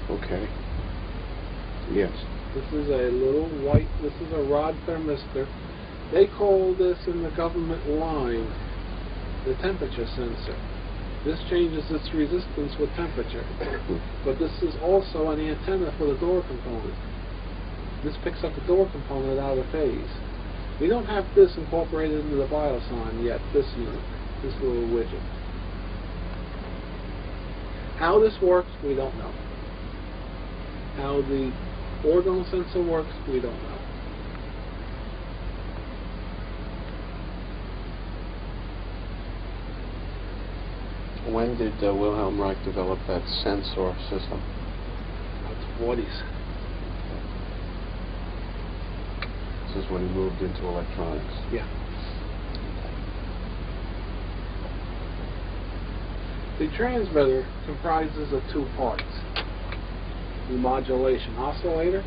Okay. Yes. This is a little white, this is a rod thermistor. They call this in the government line the temperature sensor. This changes its resistance with temperature. But this is also an antenna for the door component. This picks up the door component out of phase. We don't have this incorporated into the BioSign yet, this unit, this little widget. How this works, we don't know. How the orgone sensor works, we don't know. When did Wilhelm Reich develop that sensor system? About the 40s. This is when he moved into electronics. Yeah. The transmitter comprises of two parts. The modulation oscillator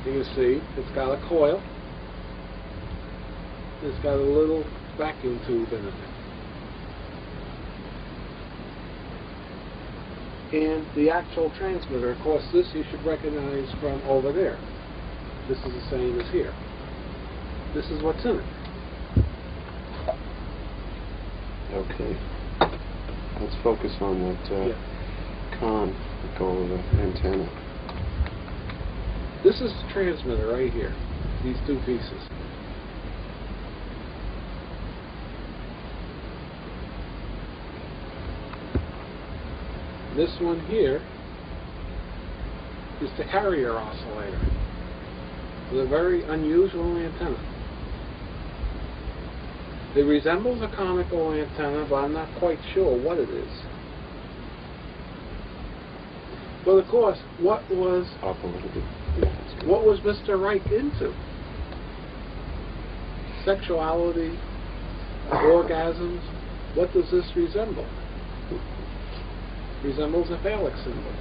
you can see it's got a coil. It's got a little vacuum tube in it. And the actual transmitter, of course, this you should recognize from over there. This is the same as here. This is what's in it. Okay. Let's focus on that con that go over the antenna. This is the transmitter right here. These two pieces. This one here is the carrier oscillator with a very unusual antenna. It resembles a conical antenna, but I'm not quite sure what it is. But of course, what was Mr. Reich into? Sexuality, orgasms. What does this resemble? Resembles a phallic symbol.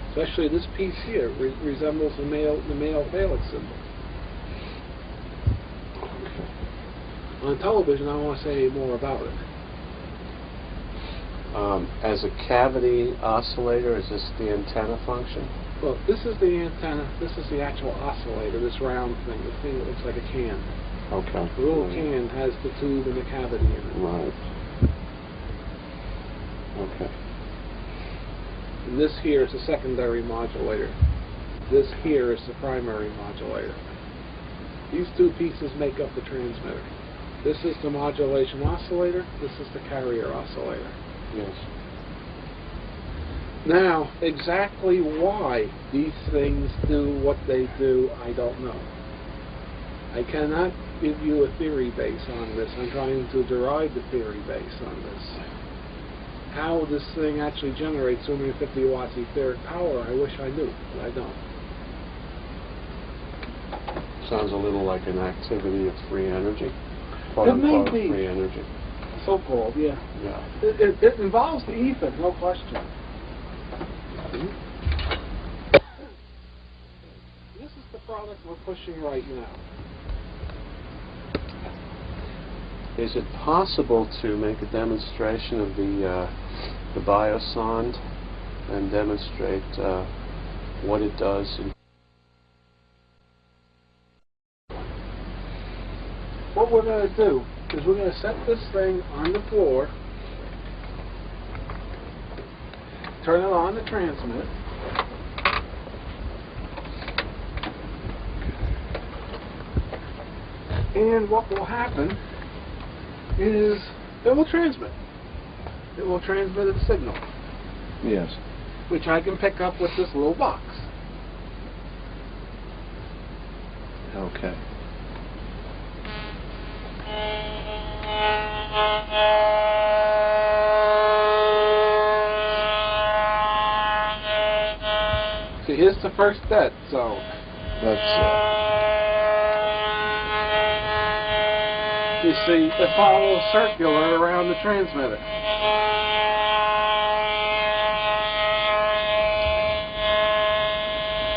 Especially this piece here resembles the male phallic symbol. On television, I don't want to say any more about it. As a cavity oscillator, is this the antenna function? Well, this is the antenna. This is the actual oscillator, this round thing, the thing that looks like a can. Okay. The little can has the tube and the cavity in it. Right. Okay. And this here is the secondary modulator. This here is the primary modulator. These two pieces make up the transmitter. This is the modulation oscillator. This is the carrier oscillator. Yes. Now, exactly why these things do what they do, I don't know. I cannot give you a theory base on this. I'm trying to derive the theory base on this. How this thing actually generates 250 watts etheric power, I wish I knew, but I don't. Sounds a little like an activity of free energy. It may be. Free energy. So-called, yeah. Yeah. It involves the ether, no question. This is the product we're pushing right now. Is it possible to make a demonstration of the biosond and demonstrate what it does? What we're going to do is we're going to set this thing on the floor, turn it on to transmit, and what will happen is it will transmit. It will transmit a signal. Yes. Which I can pick up with this little box. Okay. See, here's the first dead, so That's you see, it follows circular around the transmitter.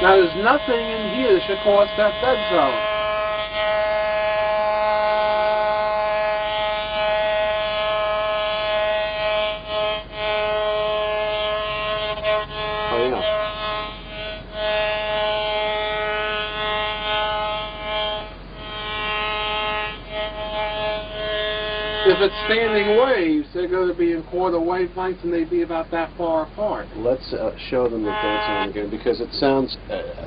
Now there's nothing in here that should cause that dead zone. If it's standing waves, they're going to be in quarter wavelengths and they'd be about that far apart. Let's show them the that's on again, because it sounds,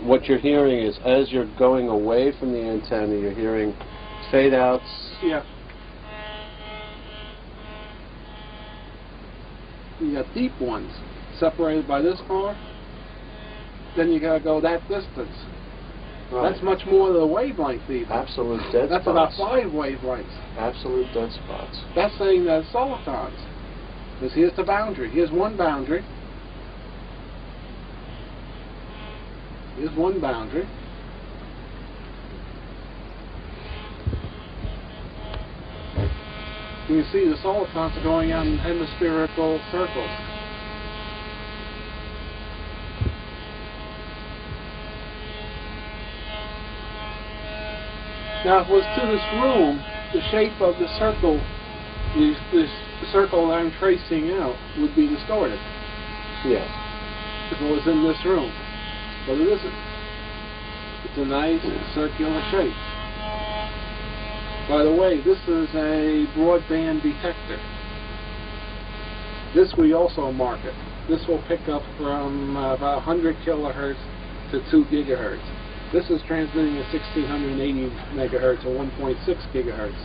what you're hearing is as you're going away from the antenna, you're hearing fade outs. Yeah. You got deep ones separated by this far, then you got to go that distance. Right. That's much more than the wavelength even. Absolute dead That's spots. about 5 wavelengths. Absolute dead spots. That's saying that it's solitons. Because here's the boundary. Here's one boundary. Here's one boundary. You can see the solitons are going out in hemispherical circles. Now, if it was to this room, the shape of the circle, the circle that I'm tracing out, would be distorted. Yes. If it was in this room. But it isn't. It's a nice circular shape. By the way, this is a broadband detector. This we also market. This will pick up from about 100 kilohertz to 2 gigahertz. This is transmitting at 1680 megahertz or 1.6 gigahertz.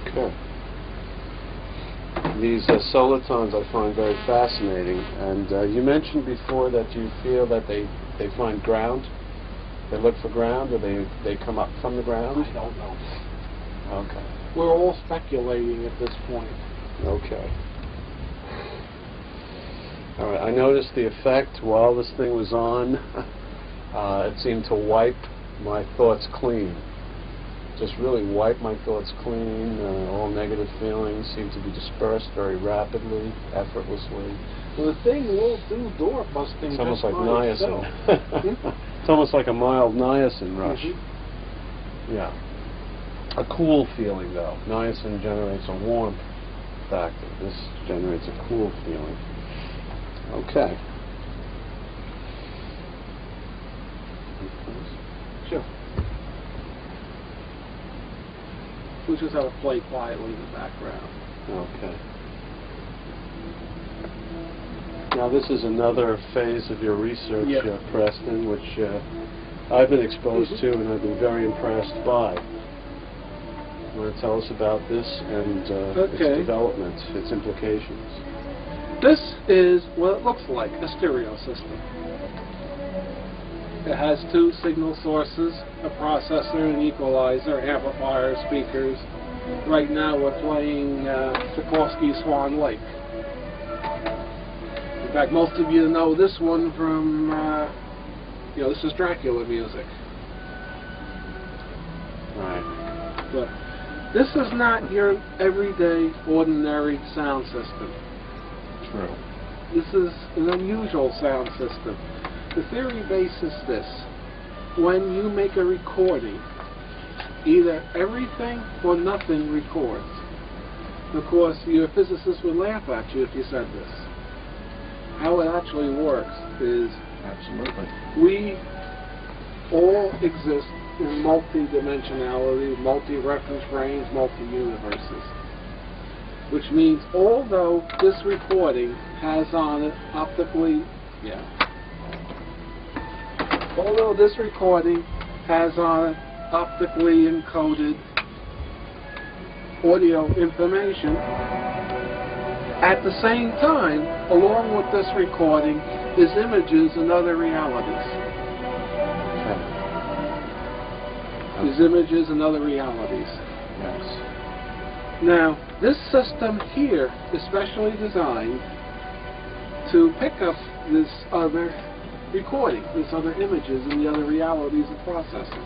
Okay. These solitons I find very fascinating, and you mentioned before that you feel that they find ground. They look for ground, or they come up from the ground? I don't know. Okay. We're all speculating at this point. Okay. All right. I noticed the effect while this thing was on. It seemed to wipe my thoughts clean. Just really wipe my thoughts clean. All negative feelings seem to be dispersed very rapidly, effortlessly. Well, the thing will do door busting. It's almost like by niacin. itself. It's almost like a mild niacin rush. Mm-hmm. Yeah. A cool feeling, though. Niacin generates a warmth factor. This generates a cool feeling. Okay. Sure. We'll just have to play quietly in the background. Okay. Now this is another phase of your research, Preston, which I've been exposed to and I've been very impressed by. You want to tell us about this and its development, its implications? This is what it looks like, a stereo system. It has 2 signal sources, a processor, an equalizer, amplifier, speakers. Right now we're playing Tchaikovsky's Swan Lake. In fact, most of you know this one from, this is Dracula music. Right. But this is not your everyday, ordinary sound system. True. This is an unusual sound system. The theory base is this. When you make a recording, either everything or nothing records. Of course, your physicist would laugh at you if you said this. How it actually works is we all exist in multi-dimensionality, multi-reference frames, multi-universes. Which means although this recording has on it although this recording has on it optically encoded audio information, at the same time, along with this recording, is images and other realities. Is images and other realities. Yes. Now, this system here is specially designed to pick up this other recording, these other images and the other realities of processing.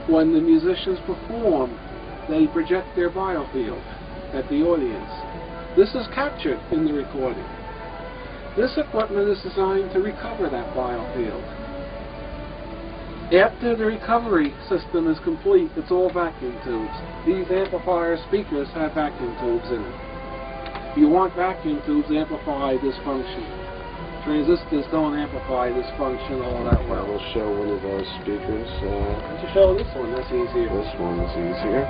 When the musicians perform, they project their biofield at the audience. This is captured in the recording. This equipment is designed to recover that biofield. After the recovery system is complete, it's all vacuum tubes. These amplifier speakers have vacuum tubes in it. You want vacuum tubes to amplify this function. transistors don't amplify this function all that Okay, well. we'll show one of our speakers. Why don't you show this one? That's easier. This one is easier.